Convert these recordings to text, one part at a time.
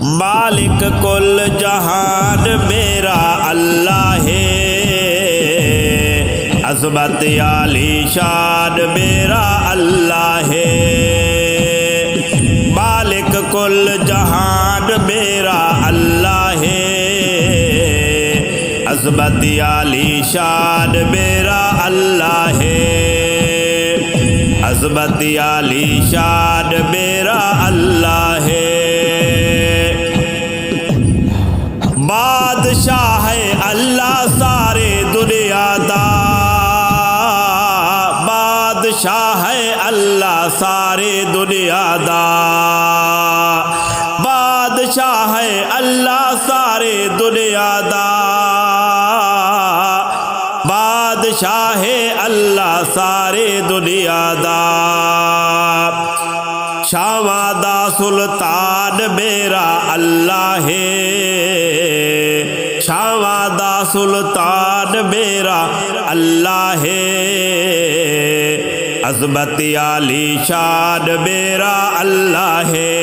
मालिक कुल जहान मेरा अल्लाह है, अज़मत आली शान मेरा अल्लाह है। मालिक कुल जहान मेरा अल्लाह है, अज़मत आली शान मेरा अल्लाह है, अज़मत आली शान मेरा अल्लाह है। बादशाह है अल्लाह सारे दुनिया दा, बादशाह है अल्लाह सारे दुनिया दा, बादशाह है अल्लाह सारे दुनिया दा, बादशाह है अल्लाह सारे दुनिया दा। शामा दा सुल्तान मेरा अल्लाह है, शामा दा सुल्तान मेरा अल्लाह है, अज़मत आली शान मेरा अल्लाह है।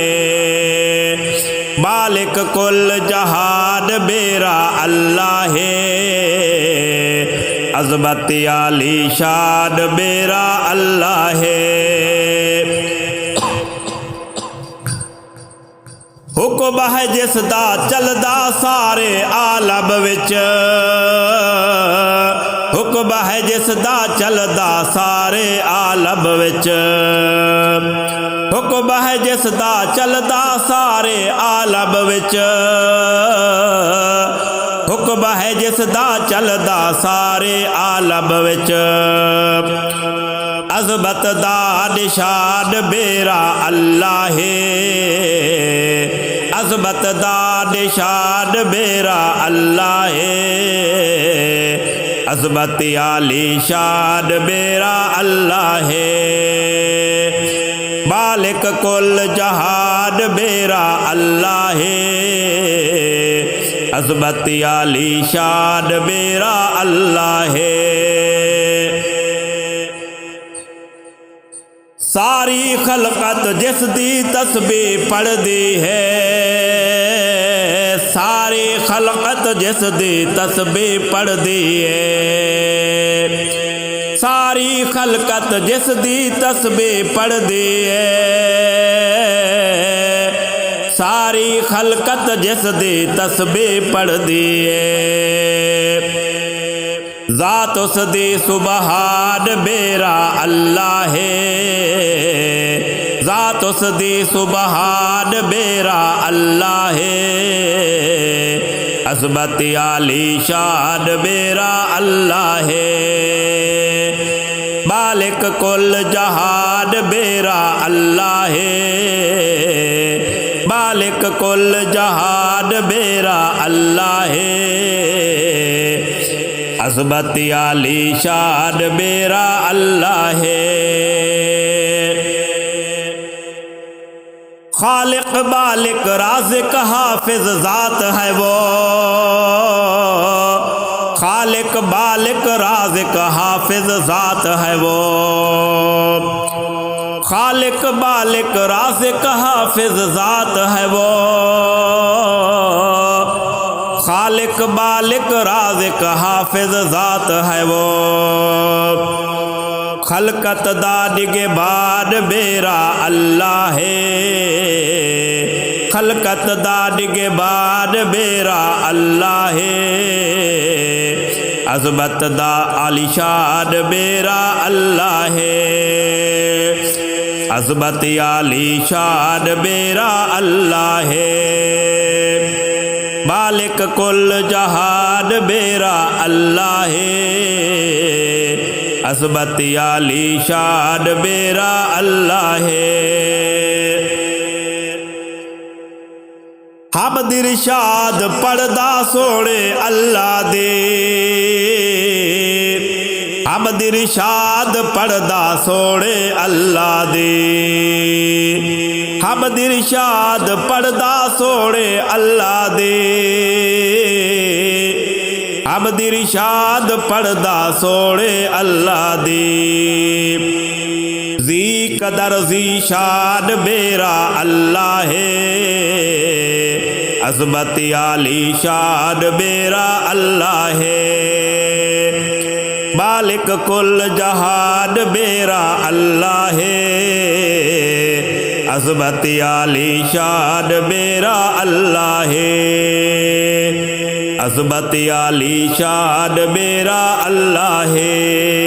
मालिक कुल जहान मेरा अल्लाह है, अज़मत आली शान मेरा अल्लाह है। हुक्म है जिसदा चलदा सारे आलम विच, हुक्म है जिसदा चलदा सारे आलम विच, हुक्म है जिसदा चलदा सारे आलम विच, हुक्म है जिसदा चलदा सारे आलम विच। अज़मत दा निशान मेरा अल्लाह है, अज़मत दा निशान मेरा अल्लाह है, अज़मत आली शान मेरा अल्लाह है। मालिक कुल जहान मेरा अल्लाह है, अज़मत आली शान मेरा अल्लाह है। सारी खलकत जिस दी तस्बीह पढ़दी है, सारी खलकत जिस दी तस्बीह पढ़दी है, सारी खलकत जिस दी तस्बीह पढ़दी है, सारी खलकत जिस दी तस्बीह पढ़दी है। ज़ात उस दी सुबहान मेरा अल्लाह है, ज़ात उस दी सुबहान मेरा अल्लाह है, अज़मत आली शान मेरा अल्लाह है। मालिक कुल जहान मेरा अल्लाह है, मालिक कुल जहान मेरा अल्लाह है, अज़मत आली शान मेरा अल्लाह है। खालिक मालिक राज़िक हाफिज ज़ात है वो, खालिक मालिक राज़िक हाफिज ज़ात है वो, खालिक मालिक राज़िक हाफिज ज़ात है वो, खालिक मालिक राज़िक हाफिज ज़ात है वो। खलकत दा निगहबान मेरा अल्लाह है, खलकत दा निगहबान मेरा अल्लाह है, अज़मत दा आलीशान मेरा अल्लाह है, अज़मत आलीशान मेरा अल्लाह है। मालिक कुल जहान मेरा अल्लाह है, अज़मत आली शान मेरा अल्लाह है। हमद इरशाद पढ़दा सोने अल्लाह दे, हमद इरशाद पढ़दा सोने अल्लाह दे, हमद इरशाद पढ़दा सोने अल्लाह दे, हमद इरशाद पढ़दा सोने अल्लाह दे। जी कदर जी शान मेरा अल्लाह है, عظمت عالی شان میرا اللہ ہے، مالک کل جہان میرا اللہ ہے، عظمت عالی شان میرا اللہ ہے، عظمت عالی شان میرا اللہ ہے۔